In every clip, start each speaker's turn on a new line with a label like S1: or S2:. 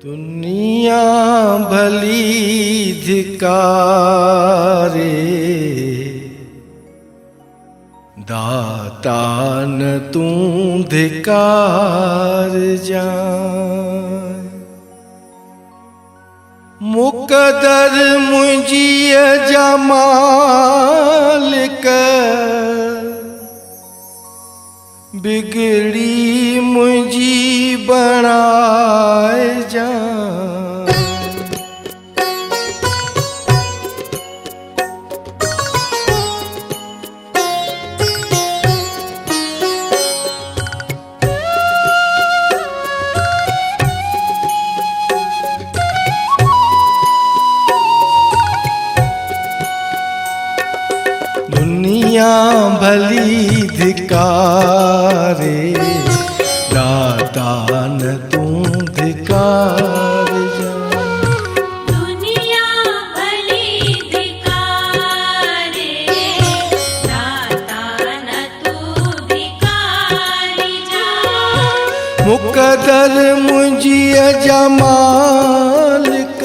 S1: दुनिया भली धिकारे, दाता न तू धिकार जाए। मुकदर मुंहिंजी जमालिक, बिगड़ी मुंहिंजी बणाए जा। दुनिया भली धिकारे, दाता न तू धिकार जा।
S2: दुनिया भली धिकारे, दाता न तू धिकार जा।
S1: मुकदर मुंहिंजी जमालिक,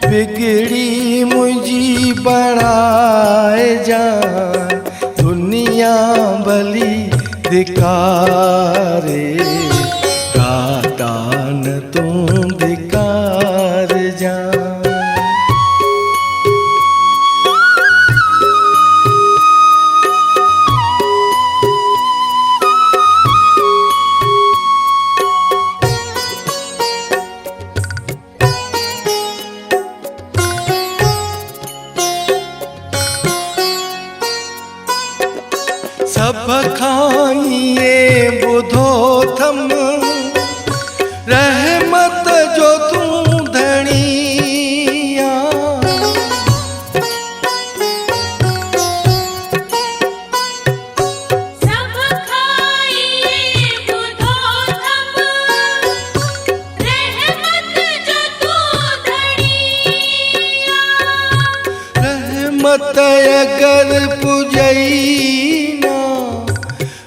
S1: बिगड़ी मुंहिंजी बणाए जान। दुनिया भली धिकारे, दाता न तू धिकार जान। सब खाइए बुधो थम, रहमत जो तू धणिया।
S2: सब खाइए बुधो थम, रहमत जो तू धणिया।
S1: रहमत अगर पुजई,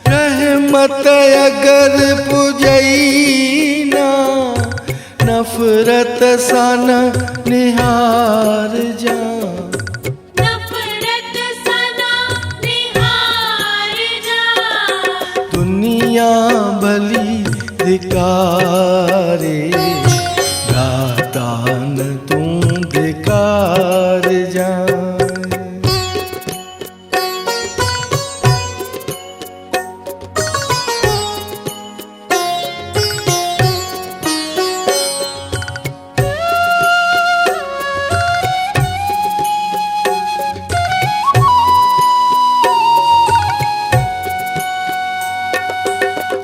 S1: रहमत अगर पुजई ना, नफरत सा न निहार जा।
S2: नफरत सा न निहार जा।
S1: दुनिया भली धिकारे, दाता न तू धिकार जा।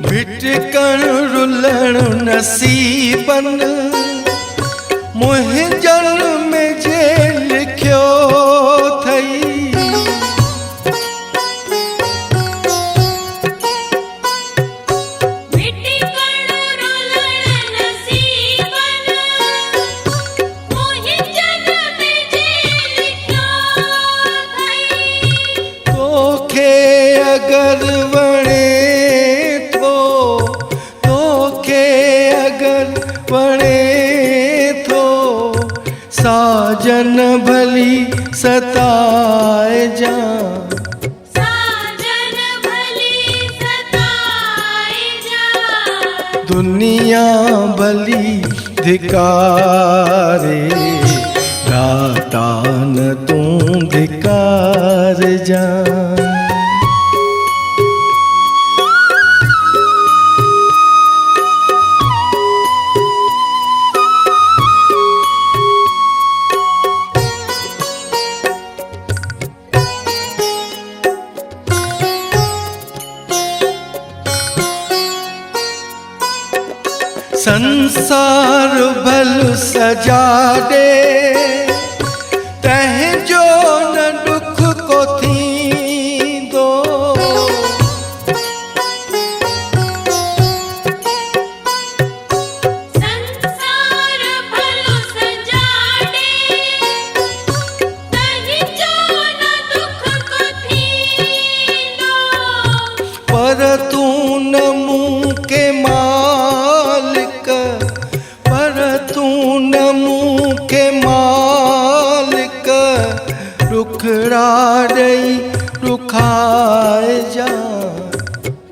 S1: भिटकण रुलण नसीबन, मुंहिंजन में जे लिखियो थई।
S2: भिटकण रुलण नसीबन, मुंहिंजन में जे लिखियो थई।
S1: तोखे अगर वणे वणे थो, साजन भली सताए जा।
S2: साजन भली सताए जा।
S1: दुनिया भली धिकारे, दाता न तू धिकार जा। संसार भल सजा दे, तंहिंजो न दुख को थींदो।
S2: संसार भल सजा दे, तंहिंजो न दुख को थींदो।
S1: पर तू मूंखे मालिक रुखड़ा ॾेई रुखाए जा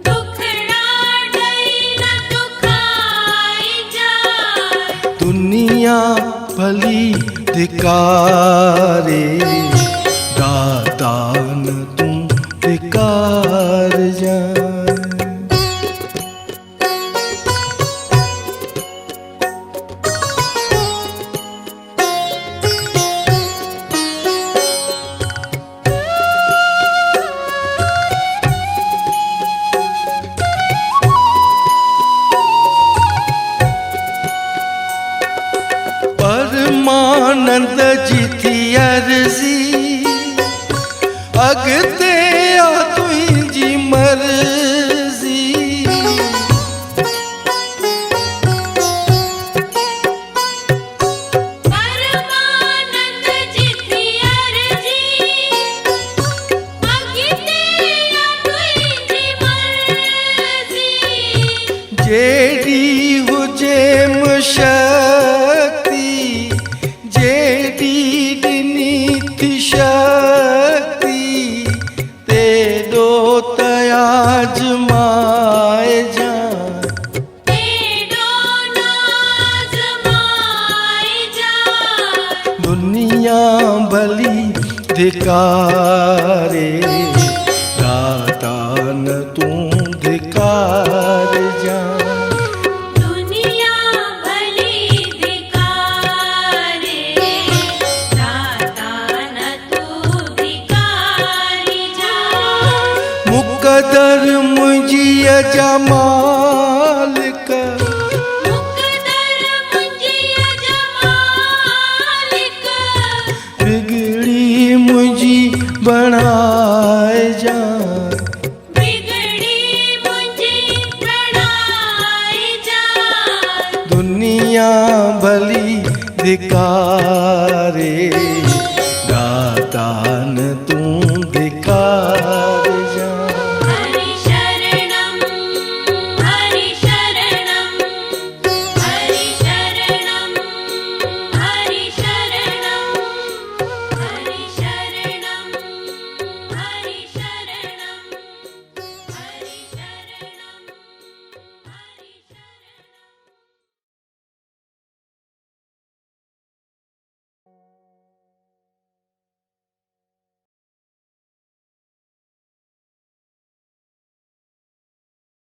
S2: दुखड़ा ॾेई न दुखाइजा
S1: दुनिया भली धिकारे दाता न तूं धिकार जा परमानंद जी थी अर्ज़ी अॻिते आ तुंहिंजी मर्ज़ी
S2: परमानंद जी थी अर्ज़ी अॻिते आ तुंहिंजी मर्ज़ी
S1: जेॾी हुजे शक्ति जेॾी ॾिनी थी शक्ति तेॾो त आज़माए जा
S2: तेॾो नाज़माइजा
S1: दुनिया भली धिकारे दाता न तूं धिकार जा
S2: दुनिया भली धिकारे दाता न तू धिकारिजा
S1: मुक़दर मुंहिंजी जा मालिक
S2: मुक़दर मुंहिंजी जमालिक
S1: बिगड़ी मुंहिंजी बणाए जा
S2: बिगड़ी मुंहिंजी बणाइजा
S1: दुनिया भली धिकारे दाता न